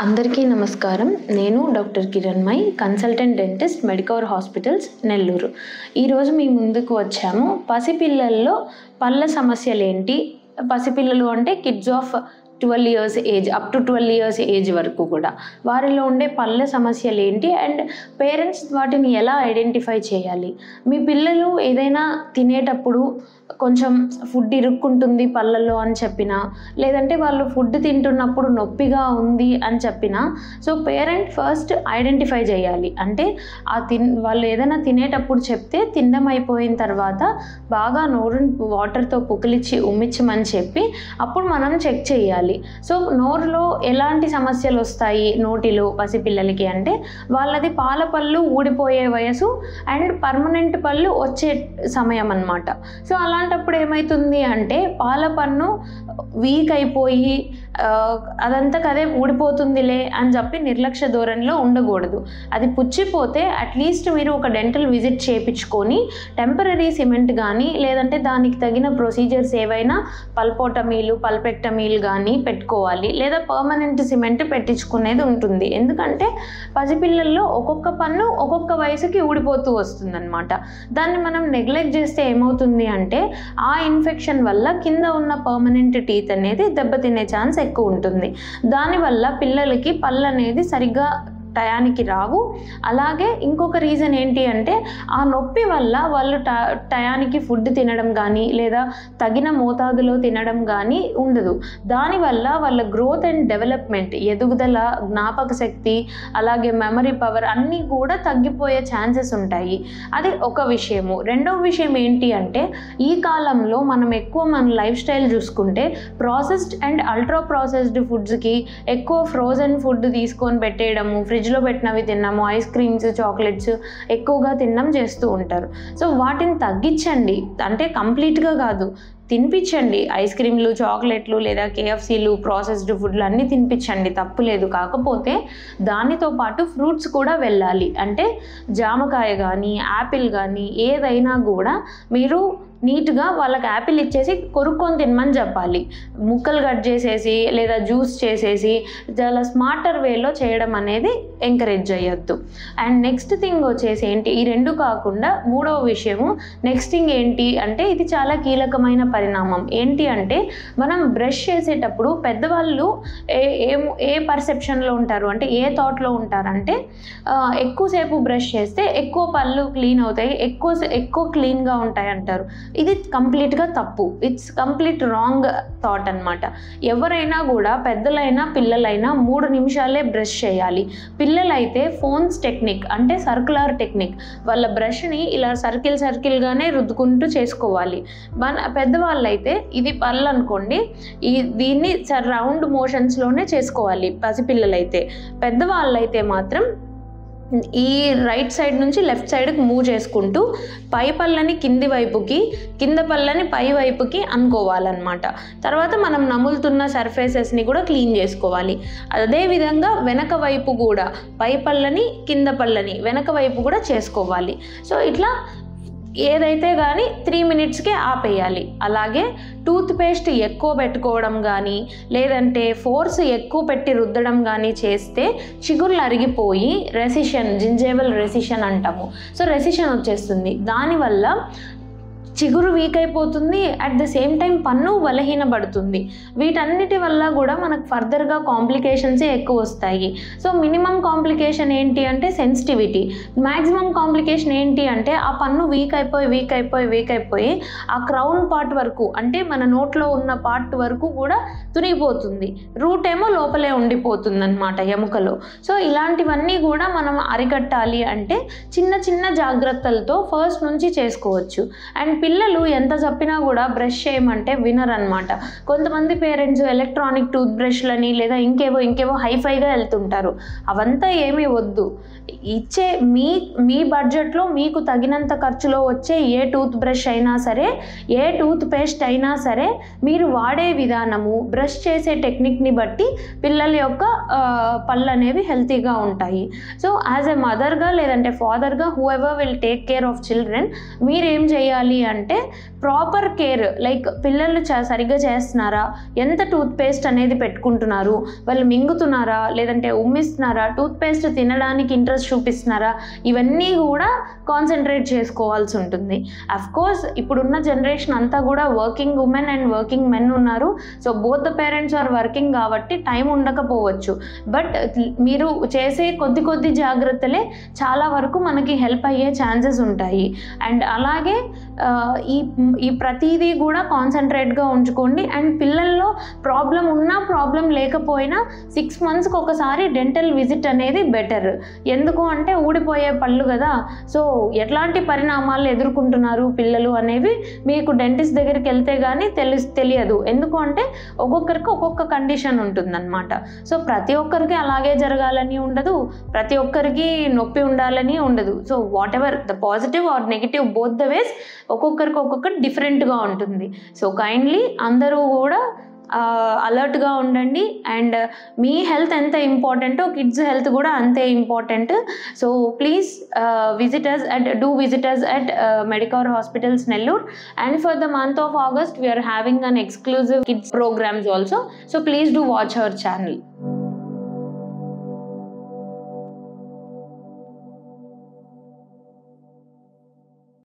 అందరికీ నమస్కారం. నేను doctor Kiranmayi, consultant dentist, Medicover hospitals, Nellore. ఈరోజు మీ ముందుకు వచ్చాము. పసిపిల్లల్లో పళ్ళ సమస్యలేంటి, పసిపిల్లలు అంటే kids of 12 years age, up to 12 years age వరకు కూడా వారిలో ఉండే పళ్ళ సమస్యలు ఏంటి అండ్ పేరెంట్స్ వాటిని ఎలా ఐడెంటిఫై చేయాలి. మీ పిల్లలు ఏదైనా తినేటప్పుడు కొంచెం ఫుడ్ ఇరుక్కుంటుంది పళ్ళల్లో అని చెప్పినా, లేదంటే వాళ్ళు ఫుడ్ తింటున్నప్పుడు నొప్పిగా ఉంది అని చెప్పినా, సో పేరెంట్ ఫస్ట్ ఐడెంటిఫై చేయాలి. అంటే వాళ్ళు ఏదైనా తినేటప్పుడు చెప్తే తినడం అయిపోయిన తర్వాత బాగా నోరుని వాటర్తో పుక్కిలిచ్చి ఉమ్మించమని చెప్పి అప్పుడు మనం చెక్ చేయాలి. సో నోరులో ఎలాంటి సమస్యలు వస్తాయి నోటిలో పసిపిల్లలకి అంటే, వాళ్ళది పాల పళ్ళు ఊడిపోయే వయసు అండ్ పర్మనెంట్ పళ్ళు వచ్చే సమయం అన్నమాట. సో అలాంటప్పుడు ఏమవుతుంది అంటే పాల పన్ను వీక్ అయిపోయి అదంతా కదే ఊడిపోతుందిలే అని చెప్పి నిర్లక్ష్య ధోరణిలో ఉండకూడదు. అది పుచ్చిపోతే అట్లీస్ట్ మీరు ఒక డెంటల్ విజిట్ చేయించుకొని టెంపరరీ సిమెంట్ కానీ లేదంటే దానికి తగిన ప్రొసీజర్స్ ఏవైనా పల్పోటమీలు పల్పెక్టమీలు కానీ పెట్టుకోవాలి, లేదా పర్మనెంట్ సిమెంట్ పెట్టించుకునేది ఉంటుంది. ఎందుకంటే పసిపిల్లల్లో ఒక్కొక్క పన్ను ఒక్కొక్క వయసుకి ఊడిపోతూ వస్తుందన్నమాట. దాన్ని మనం నెగ్లెక్ట్ చేస్తే ఏమవుతుంది అంటే ఆ ఇన్ఫెక్షన్ వల్ల కింద ఉన్న పర్మనెంట్ టీత్ అనేది దెబ్బతినే ఛాన్స్ ఎక్కువ ఉంటుంది. దానివల్ల పిల్లలకి పళ్ళు అనేది సరిగ్గా టయానికి రావు. అలాగే ఇంకొక రీజన్ ఏంటి అంటే ఆ నొప్పి వల్ల వాళ్ళు టయానికి ఫుడ్ తినడం కానీ లేదా తగిన మోతాదులో తినడం కానీ ఉండదు. దానివల్ల వాళ్ళ గ్రోత్ అండ్ డెవలప్మెంట్, ఎదుగుదల, జ్ఞాపక శక్తి, అలాగే మెమరీ పవర్ అన్నీ కూడా తగ్గిపోయే ఛాన్సెస్ ఉంటాయి. అది ఒక విషయము. రెండవ విషయం ఏంటి అంటే ఈ కాలంలో మనం ఎక్కువ మన లైఫ్ స్టైల్ చూసుకుంటే ప్రాసెస్డ్ అండ్ అల్ట్రా ప్రాసెస్డ్ ఫుడ్స్కి ఎక్కువ ఫ్రోజన్ ఫుడ్ తీసుకొని పెట్టేయడము, ఫ్రిడ్జ్లో పెట్టినవి తిన్నాము, ఐస్ క్రీమ్స్, చాక్లెట్స్ ఎక్కువగా తినడం చేస్తూ ఉంటారు. సో వాటిని తగ్గించండి, అంటే కంప్లీట్గా కాదు, తినిపించండి. ఐస్ క్రీమ్లు, చాక్లెట్లు లేదా కేఎఫ్సీలు, ప్రాసెస్డ్ ఫుడ్లు అన్నీ తినిపించండి, తప్పులేదు. కాకపోతే దానితో పాటు ఫ్రూట్స్ కూడా వెళ్ళాలి. అంటే జామకాయ కానీ యాపిల్ కానీ ఏదైనా కూడా మీరు నీట్గా వాళ్ళకి యాపిల్ ఇచ్చేసి కొరుక్కొని తినమని చెప్పాలి. ముక్కలు కట్ చేసేసి లేదా జ్యూస్ చేసేసి చాలా స్మార్టర్ వేలో చేయడం అనేది ఎంకరేజ్ చేయొద్దు. అండ్ నెక్స్ట్ థింగ్ వచ్చేసి ఏంటి, ఈ రెండు కాకుండా మూడవ విషయము నెక్స్ట్ థింగ్ ఏంటి అంటే ఇది చాలా కీలకమైన పరిణామం. ఏంటి అంటే మనం బ్రష్ చేసేటప్పుడు పెద్దవాళ్ళు ఏ పర్సెప్షన్లో ఉంటారు అంటే ఏ థాట్లో ఉంటారంటే ఎక్కువసేపు బ్రష్ చేస్తే ఎక్కువ పళ్ళు క్లీన్ అవుతాయి, ఎక్కువ క్లీన్గా ఉంటాయి అంటారు. ఇది కంప్లీట్గా తప్పు. ఇట్స్ కంప్లీట్ రాంగ్ థాట్ అనమాట. ఎవరైనా కూడా పెద్దలైనా పిల్లలైనా 3 నిమిషాలే బ్రష్ చేయాలి. పిల్లలైతే ఫోన్స్ టెక్నిక్ అంటే సర్కులర్ టెక్నిక్, వాళ్ళ బ్రష్ని ఇలా సర్కిల్గానే రుద్దుకుంటూ చేసుకోవాలి. పెద్దవాళ్ళు అయితే ఇది పళ్ళు అనుకోండి, దీన్ని రౌండ్ మోషన్స్లోనే చేసుకోవాలి పసిపిల్లలైతే. పెద్దవాళ్ళైతే మాత్రం ఈ రైట్ సైడ్ నుంచి లెఫ్ట్ సైడ్కి మూవ్ చేసుకుంటూ పై పళ్ళని కింది వైపుకి, కింద పళ్ళని పై వైపుకి అనుకోవాలన్నమాట. తర్వాత మనం నములుతున్న సర్ఫేసెస్ని కూడా క్లీన్ చేసుకోవాలి. అదేవిధంగా వెనక వైపు కూడా పై పళ్ళని కింద పళ్ళని వెనక వైపు కూడా చేసుకోవాలి. సో ఇట్లా ఏదైతే కానీ 3 minutesకే ఆపేయాలి. అలాగే టూత్ పేస్ట్ ఎక్కువ పెట్టుకోవడం కానీ లేదంటే ఫోర్స్ ఎక్కువ పెట్టి రుద్దడం కానీ చేస్తే చిగుర్లు అరిగిపోయి రెసిషన్, జింజేవల్ రెసిషన్ అంటాము. సో రెసిషన్ వచ్చేస్తుంది. దానివల్ల చిగురు వీక్ అయిపోతుంది, అట్ ద సేమ్ టైం పన్ను బలహీనపడుతుంది. వీటన్నిటి వల్ల కూడా మనకు ఫర్దర్గా కాంప్లికేషన్సే ఎక్కువ వస్తాయి. సో మినిమం కాంప్లికేషన్ ఏంటి అంటే సెన్సిటివిటీ, మ్యాక్సిమం కాంప్లికేషన్ ఏంటి అంటే ఆ పన్ను వీక్ అయిపోయి ఆ క్రౌన్ పార్ట్ వరకు, అంటే మన నోట్లో ఉన్న పార్ట్ వరకు కూడా తునిగిపోతుంది. రూట్ ఏమో లోపలే ఉండిపోతుంది అన్నమాట ఎముకలో. సో ఇలాంటివన్నీ కూడా మనం అరికట్టాలి అంటే చిన్న జాగ్రత్తలతో ఫస్ట్ నుంచి చేసుకోవచ్చు. అండ్ పిల్లలు ఎంత చెప్పినా కూడా బ్రష్ చేయమంటే వినరనమాట. కొంతమంది పేరెంట్స్ ఎలక్ట్రానిక్ టూత్ బ్రష్లని లేదా ఇంకేవో హైఫైగా వెళ్తుంటారు. అవంతా ఏమీ వద్దు. ఇచ్చే మీ బడ్జెట్లో మీకు తగినంత ఖర్చులో వచ్చే ఏ టూత్ బ్రష్ అయినా సరే, ఏ టూత్ పేస్ట్ అయినా సరే మీరు వాడే విధానము, బ్రష్ చేసే టెక్నిక్ని బట్టి పిల్లల యొక్క పళ్ళు అనేవి హెల్తీగా ఉంటాయి. సో యాజ్ ఎ మదర్గా లేదంటే ఫాదర్గా whoever will take care of children మీరేం చేయాలి అంటే ప్రాపర్ కేర్, లైక్ పిల్లలు సరిగ్గా చేస్తున్నారా, ఎంత టూత్పేస్ట్ అనేది పెట్టుకుంటున్నారు, వాళ్ళు మింగుతున్నారా లేదంటే ఉమ్మిస్తున్నారా, టూత్పేస్ట్ తినడానికి ఇంట్రెస్ట్ చూపిస్తున్నారా, ఇవన్నీ కూడా కాన్సన్ట్రేట్ చేసుకోవాల్సి ఉంటుంది. అఫ్కోర్స్ ఇప్పుడున్న జనరేషన్ అంతా కూడా working women and working men ఉన్నారు. So both the parents are working కాబట్టి టైం ఉండకపోవచ్చు. బట్ మీరు చేసే కొద్ది జాగ్రత్తలే చాలా వరకు మనకి హెల్ప్ అయ్యే ఛాన్సెస్ ఉంటాయి. అండ్ అలాగే ఈ ప్రతిదీ కూడా కాన్సన్ట్రేట్గా ఉంచుకోండి. అండ్ పిల్లల్లో ప్రాబ్లం ఉన్నా ప్రాబ్లం లేకపోయినా 6 monthsకి ఒకసారి డెంటల్ విజిట్ అనేది బెటర్. ఎందుకు అంటే ఊడిపోయే పళ్ళు కదా, సో ఎట్లాంటి పరిణామాలు ఎదుర్కొంటున్నారు పిల్లలు అనేవి మీకు డెంటిస్ట్ దగ్గరికి వెళ్తే కానీ తెలియదు. ఎందుకు అంటే ఒక్కొక్కరికి ఒక్కొక్క కండిషన్ ఉంటుందన్నమాట. సో ప్రతి ఒక్కరికి అలాగే జరగాలని ఉండదు, ప్రతి ఒక్కరికి నొప్పి ఉండాలని ఉండదు. So what ever the positive or negative both the ways ఒక్కొక్కరికి ఒక్కొక్కటి డిఫరెంట్గా ఉంటుంది. సో కైండ్లీ అందరూ కూడా అలర్ట్గా ఉండండి. అండ్ మీ హెల్త్ ఎంత ఇంపార్టెంటో కిడ్స్ హెల్త్ కూడా అంతే important. So please visit us at Medicover Hospitals Nellore. And for the month of August we are having an exclusive kids programs also, so please do watch our channel.